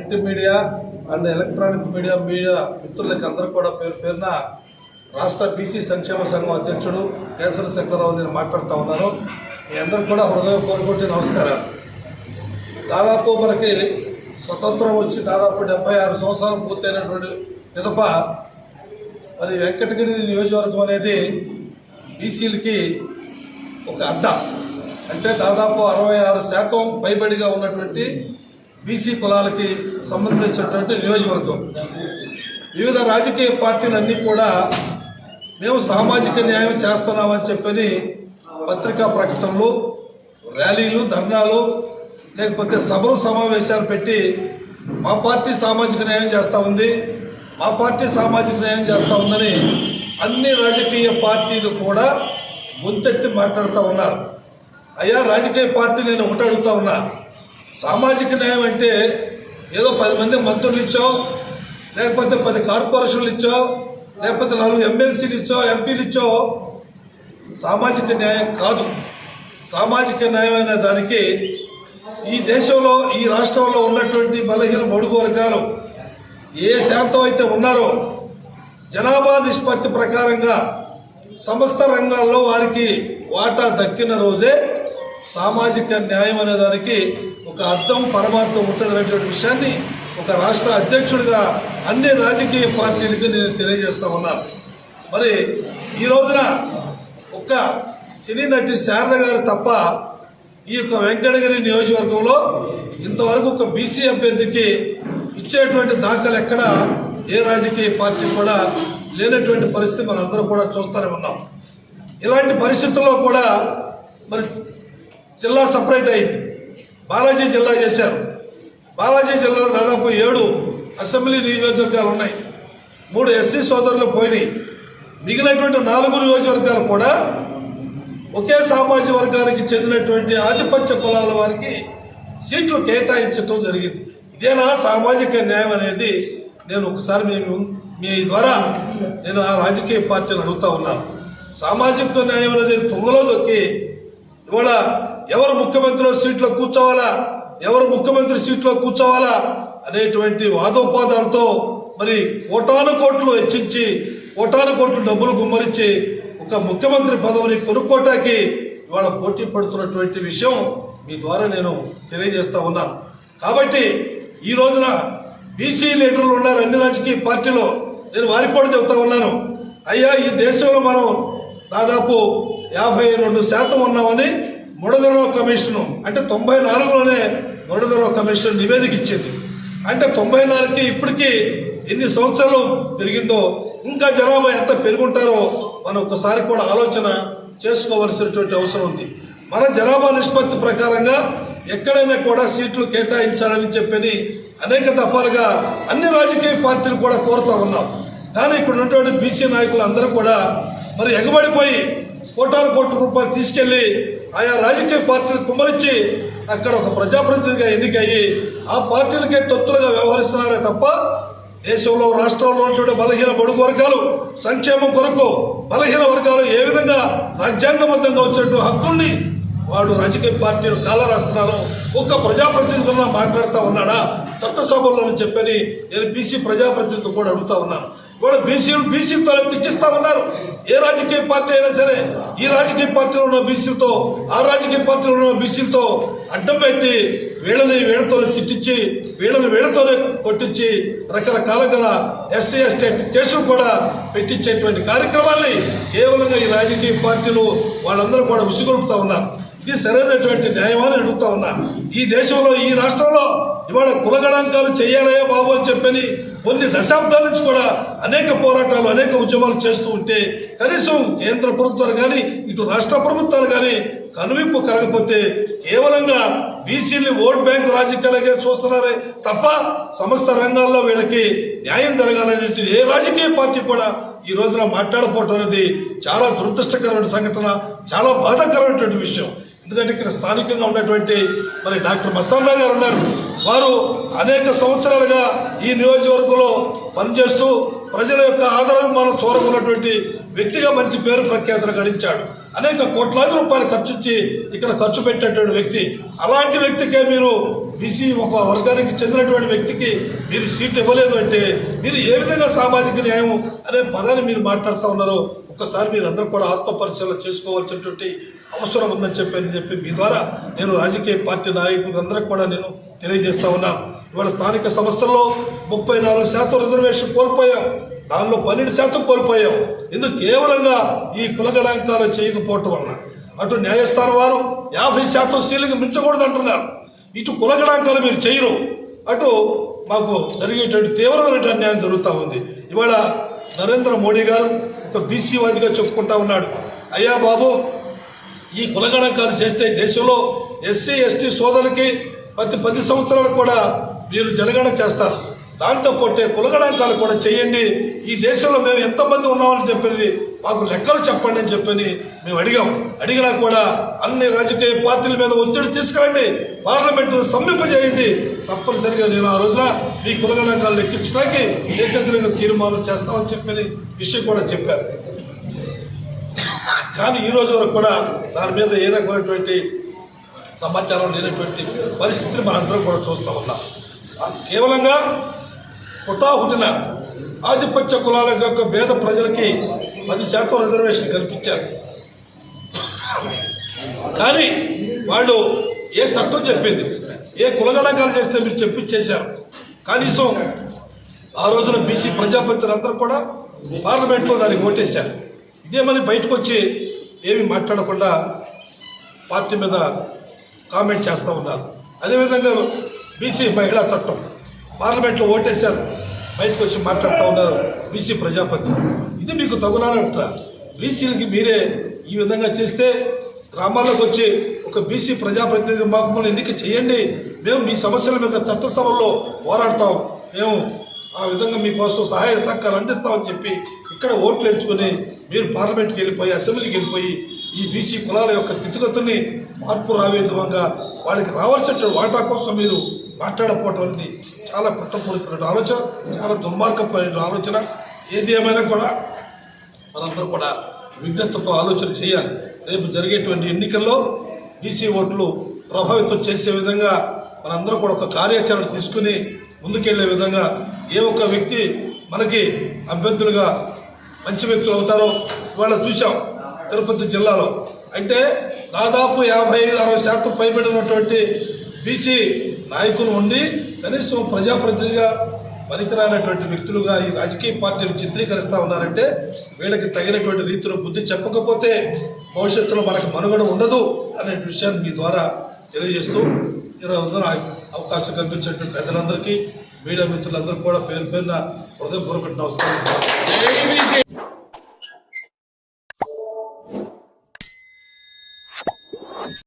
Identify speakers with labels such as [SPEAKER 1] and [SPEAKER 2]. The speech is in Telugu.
[SPEAKER 1] Print media and electronic media మిత్రులకి అందరూ కూడా పేరు పేరున రాష్ట్ర బీసీ సంక్షేమ సంఘం అధ్యక్షుడు కేసరి శంకరరావు నేను మాట్లాడుతూ ఉన్నాను. మీ అందరూ కూడా హృదయపూర్వక నమస్కారాలు. దాదాపు మనకి స్వతంత్రం వచ్చి దాదాపు 76 సంవత్సరాలు పూర్తయినటువంటి పిదప మరి వెంకటగిరి నియోజకవర్గం అనేది బీసీలకి ఒక అడ్డ, అంటే దాదాపు 66% పైబడిగా ఉన్నటువంటి బీసీ కులాలకి సంబంధించినటువంటి నియోజకవర్గం. వివిధ రాజకీయ పార్టీలన్నీ కూడా మేము సామాజిక న్యాయం చేస్తున్నామని చెప్పని పత్రికా ప్రకటనలు, ర్యాలీలు, ధర్నాలు, లేకపోతే సభలు, సమావేశాలు పెట్టి మా పార్టీ సామాజిక న్యాయం చేస్తూ ఉంది, మా పార్టీ సామాజిక న్యాయం చేస్తూ ఉందని అన్ని రాజకీయ పార్టీలు కూడా ముంచెత్తి మాట్లాడుతూ ఉన్నారు. అయ్యా రాజకీయ పార్టీ నేను ఒకటి అడుగుతా ఉన్నా, సామాజిక న్యాయం అంటే ఏదో 10 మంది మంత్రులు ఇచ్చో, లేకపోతే 10 కార్పొరేషన్లు ఇచ్చో, లేకపోతే 4 ఎమ్మెల్సీలు ఇచ్చో, ఎంపీలు ఇచ్చో సామాజిక న్యాయం కాదు. సామాజిక న్యాయం అనే దానికి ఈ దేశంలో, ఈ రాష్ట్రంలో ఉన్నటువంటి బలహీన బడుగు వర్గాలు ఏ శాతం అయితే ఉన్నారో జనాభా నిష్పత్తి ప్రకారంగా సమస్త రంగాల్లో వారికి వాటా దక్కిన రోజే సామాజిక న్యాయం అనే దానికి ఒక అర్థం, పరమార్థం ఉంటుందనేటువంటి విషయాన్ని ఒక రాష్ట్ర అధ్యక్షుడిగా అన్ని రాజకీయ పార్టీలకు నేను తెలియజేస్తా ఉన్నాను. మరి ఈ రోజున ఒక్క సినీ నటి శారద గారు తప్ప ఈ యొక్క వెంకటగిరి నియోజకవర్గంలో ఇంతవరకు ఒక బీసీ అభ్యర్థికి ఇచ్చేటువంటి దాఖలు ఎక్కడ ఏ రాజకీయ పార్టీ కూడా లేనటువంటి పరిస్థితి మనందరం కూడా చూస్తూనే ఉన్నాం. ఇలాంటి పరిస్థితుల్లో కూడా మరి జిల్లా సపరేట్ అయింది, బాలాజీ జిల్లా చేశారు. బాలాజీ జిల్లాలో దాదాపు 7 అసెంబ్లీ నియోజకవర్గాలు ఉన్నాయి, 3 ఎస్సీ సోదరులు పోయినాయి. మిగిలినటువంటి 4 నియోజకవర్గాలు కూడా ఒకే సామాజిక వర్గానికి చెందినటువంటి ఆధిపత్య కులాల వారికి సీట్లు కేటాయించడం జరిగింది. ఇదేనా సామాజిక న్యాయం అనేది నేను ఒకసారి మీ ద్వారా నేను ఆ రాజకీయ పార్టీలు అడుగుతా ఉన్నాను. సామాజిక న్యాయం అనేది తుంగలో దొక్కి ఇవాళ ఎవరు ముఖ్యమంత్రి సీట్లో కూర్చోవాలా, ఎవరు ముఖ్యమంత్రి సీట్లో కూర్చోవాలా అనేటువంటి వాదోపాదాలతో మరి కోటాను కోట్లు హెచ్చించి, కోటాను కోట్లు డబ్బులు గుమ్మరించి ఒక ముఖ్యమంత్రి పదవిని కొనుక్కోటానికి ఇవాళ పోటీ పడుతున్నటువంటి విషయం మీ ద్వారా నేను తెలియజేస్తా ఉన్నాను. కాబట్టి ఈ రోజున బీసీ లీడర్లు ఉన్నారు అన్ని రాజకీయ పార్టీలో, నేను వారికి కూడా చెబుతా ఉన్నాను, అయ్యా ఈ దేశంలో మనం దాదాపు 52% ఉన్నామని ముడదరవ కమిషను, అంటే 94లోనే ముడదరవ కమిషన్ నివేదిక ఇచ్చింది. అంటే 94కి ఇప్పటికీ ఎన్ని సంవత్సరాలు పెరిగిందో, ఇంకా జనాభా ఎంత పెరుగుంటారో మనం ఒక్కసారి కూడా ఆలోచన చేసుకోవలసినటువంటి అవసరం ఉంది. మన జనాభా నిష్పత్తి ప్రకారంగా ఎక్కడైనా కూడా సీట్లు కేటాయించాలని చెప్పని అనేక దఫాలుగా అన్ని రాజకీయ పార్టీలు కూడా కోరుతా ఉన్నాం. కానీ ఇక్కడ ఉన్నటువంటి బీసీ నాయకులు అందరూ కూడా మరి ఎగబడిపోయి కోటాను కోట్ల రూపాయలు తీసుకెళ్లి ఆయా రాజకీయ పార్టీలు కుమ్మరించి అక్కడ ఒక ప్రజాప్రతినిధిగా ఎన్నికయ్యి ఆ పార్టీలకే తొత్తులుగా వ్యవహరిస్తున్నారే తప్ప దేశంలో, రాష్ట్రంలో ఉన్నటువంటి బలహీన బడుగు వర్గాలు సంక్షేమం కొరకు బలహీన వర్గాలు ఏ విధంగా రాజ్యాంగబద్ధంగా వచ్చినట్టు హక్కుల్ని వాళ్ళు రాజకీయ పార్టీలు కాలరాస్తున్నారు. ఒక్క ప్రజాప్రతినిధులను మాట్లాడుతూ ఉన్నాడా చట్టసభల్లో చెప్పని నేను బీసీ ప్రజాప్రతినిధులు కూడా అడుగుతా ఉన్నాను. కూడా బీసీలతో తెచ్చిస్తా ఉన్నారు. ఏ రాజకీయ పార్టీ అయినా సరే ఈ రాజకీయ పార్టీలో ఉన్న బీసీలతో, ఆ రాజకీయ పార్టీలో ఉన్న బీసీలతో అడ్డం పెట్టి వీళ్ళతోనే తిట్టించి, వీళ్ళతోనే కొట్టించి రకరకాలుగా ఎస్సీ ఎస్టీ కేసులు కూడా పెట్టించేటువంటి కార్యక్రమాల్ని కేవలంగా ఈ రాజకీయ పార్టీలు వాళ్ళందరూ కూడా ఉసిగొలుపుతా ఉన్నారు. ఇది సరైనటువంటి న్యాయమని అడుగుతా ఉన్నా. ఈ దేశంలో, ఈ రాష్ట్రంలో ఇవాళ కులగణాంకాలు చేయాలయ్యా బాబు అని చెప్పని కొన్ని దశాబ్దాల నుంచి కూడా అనేక పోరాటాలు, అనేక ఉద్యమాలు చేస్తూ ఉంటే కనీసం కేంద్ర ప్రభుత్వాలు కానీ ఇటు రాష్ట్ర ప్రభుత్వాలు కానీ కనువిప్పు కలగకపోతే కేవలంగా బీసీని ఓట్ బ్యాంక్ రాజకీయాలకే చూస్తున్నారే తప్ప సమస్త రంగాల్లో వీళ్ళకి న్యాయం జరగాలనే ఏ రాజకీయ పార్టీ కూడా ఈ రోజున మాట్లాడకపోవటం అనేది చాలా దురదృష్టకరమైన సంఘటన, చాలా బాధాకరమైనటువంటి విషయం. ఎందుకంటే ఇక్కడ స్థానికంగా ఉన్నటువంటి మరి డాక్టర్ మస్తాన్ గారు ఉన్నారు. వారు అనేక సంవత్సరాలుగా ఈ నియోజకవర్గంలో పనిచేస్తూ ప్రజల యొక్క ఆదరణ మనం చూరకున్నటువంటి వ్యక్తిగా మంచి పేరు ప్రఖ్యాతులు గడించాడు. అనేక కోట్లాది రూపాయలు ఖర్చుచ్చి ఇక్కడ ఖర్చు పెట్టేటువంటి వ్యక్తి. అలాంటి వ్యక్తికే మీరు బీసీ ఒక వర్గానికి చెందినటువంటి వ్యక్తికి మీరు సీట్ ఇవ్వలేదు అంటే మీరు ఏ విధంగా సామాజిక న్యాయం అనే పదాన్ని మీరు మాట్లాడుతూ ఉన్నారో ఒక్కసారి మీరు అందరూ కూడా ఆత్మ పరిశీలన చేసుకోవాల్సినటువంటి అవసరం ఉందని చెప్పి మీ ద్వారా నేను రాజకీయ పార్టీ నాయకులందరికీ కూడా నేను తెలియజేస్తా ఉన్నాను. ఇవాళ స్థానిక సంస్థల్లో 34% రిజర్వేషన్ కోల్పోయాం, దానిలో 12% కోల్పోయాం. ఇందుకు కేవలంగా ఈ కుల గణాంకాలు చేయకపోవటం వలన అటు న్యాయస్థానం వారు 50% సీలింగ్ మించకూడదు అంటున్నారు. ఇటు కుల గణాంకాలు మీరు చేయరు, అటు మాకు జరిగేటువంటి తీవ్రమైన అన్యాయం జరుగుతూ ఉంది. ఇవాళ నరేంద్ర మోడీ గారు ఒక బీసీ వాదిగా చెప్పుకుంటా ఉన్నాడు. అయ్యా బాబు, ఈ కుల గణాంకాలు చేస్తే దేశంలో ఎస్సీ ఎస్టీ సోదరులకి ప్రతి 10 సంవత్సరాలు కూడా మీరు జనగణన చేస్తారు, దాంతో పాటే కుల గణాంకాలు కూడా చేయండి. ఈ దేశంలో మేము ఎంతమంది ఉన్నామని చెప్పి మాకు లెక్కలు చెప్పండి అని చెప్పని మేము అడిగినా కూడా అన్ని రాజకీయ పార్టీల మీద ఒత్తిడి తీసుకురండి, పార్లమెంటును స్తంభింపజేయండి. తప్పనిసరిగా నేను ఆ రోజున మీ కుల గణాంకాలు లెక్కించడానికి ఏకగ్రీవంగా తీర్మానం చేస్తామని చెప్పని విషయం కూడా చెప్పారు. కానీ ఈ రోజు వరకు కూడా దాని మీద ఏ రకమైనటువంటి సమాచారం లేనటువంటి పరిస్థితిని మనందరం కూడా చూస్తూ ఉన్నాం. కేవలంగా హుటాహుటిన ఆధిపత్య కులాల యొక్క పేద ప్రజలకి 10% రిజర్వేషన్ కల్పించారు. కానీ వాళ్ళు ఏ చట్టం చెప్పింది, ఏ కులగణాంకాలు చేస్తే మీరు చెప్పించేశారు. కనీసం ఆ రోజున బీసీ ప్రజాపతిలందరూ కూడా పార్లమెంట్లో దానికి ఓటేశారు. ఇదేమని బయటకు వచ్చి ఏమి మాట్లాడకుండా పార్టీ మీద కామెంట్ చేస్తూ ఉన్నారు. అదేవిధంగా బీసీ మహిళా చట్టం పార్లమెంట్లో ఓటేశారు, బయటకు వచ్చి మాట్లాడుతూ ఉన్నారు బీసీ ప్రజాపతి. ఇది మీకు తగునాలంట. బీసీలకి మీరే ఈ విధంగా చేస్తే గ్రామాల్లోకి వచ్చి ఒక బీసీ ప్రజాప్రతినిధి మాకు ఎన్నిక చేయండి, మేము మీ సమస్యల మీద చట్టసభల్లో పోరాడతాం, మేము ఆ విధంగా మీకోసం సహాయ సహకారం అందిస్తామని చెప్పి ఇక్కడ ఓట్లు ఎంచుకొని మీరు పార్లమెంట్కి వెళ్ళిపోయి అసెంబ్లీకి వెళ్ళిపోయి ఈ బీసీ కులాల యొక్క స్థితిగతుల్ని మార్పు రావే విధంగా వాళ్ళకి రావాల్సిన వాటా కోసం మీరు మాట్లాడకపోవటం అనేది చాలా కుట్రపూరితమైన ఆలోచన, చాలా దుర్మార్గమైన ఆలోచన. ఏది ఏమైనా కూడా మనందరూ కూడా విజ్ఞతతో ఆలోచన చేయాలి. రేపు జరిగేటువంటి ఎన్నికల్లో బీసీ ఓట్లు ప్రభావితం చేసే విధంగా మనందరూ కూడా ఒక కార్యాచరణ తీసుకుని ముందుకెళ్లే విధంగా ఏ ఒక్క వ్యక్తి మనకి అభ్యర్థులుగా మంచి వ్యక్తులు అవుతారో ఇవాళ చూసాం. తిరుపతి జిల్లాలో అంటే దాదాపు 55-60% పైబడినటువంటి బీసీ నాయకులు ఉండి కనీసం ప్రజాప్రతినిధిగా పనికిరానటువంటి వ్యక్తులుగా ఈ రాజకీయ పార్టీలు చిత్రీకరిస్తూ ఉన్నారంటే వీళ్ళకి తగినటువంటి రీతిలో బుద్ధి చెప్పకపోతే భవిష్యత్తులో మనకు మనుగడ ఉండదు అనే విషయాన్ని మీ ద్వారా తెలియజేస్తూ ఈరోజు అవకాశం కల్పించేటువంటి పెద్దలందరికీ మీడియా మిత్రులందరూ కూడా పేరు పేరున హృదయపూర్వక నమస్కారం.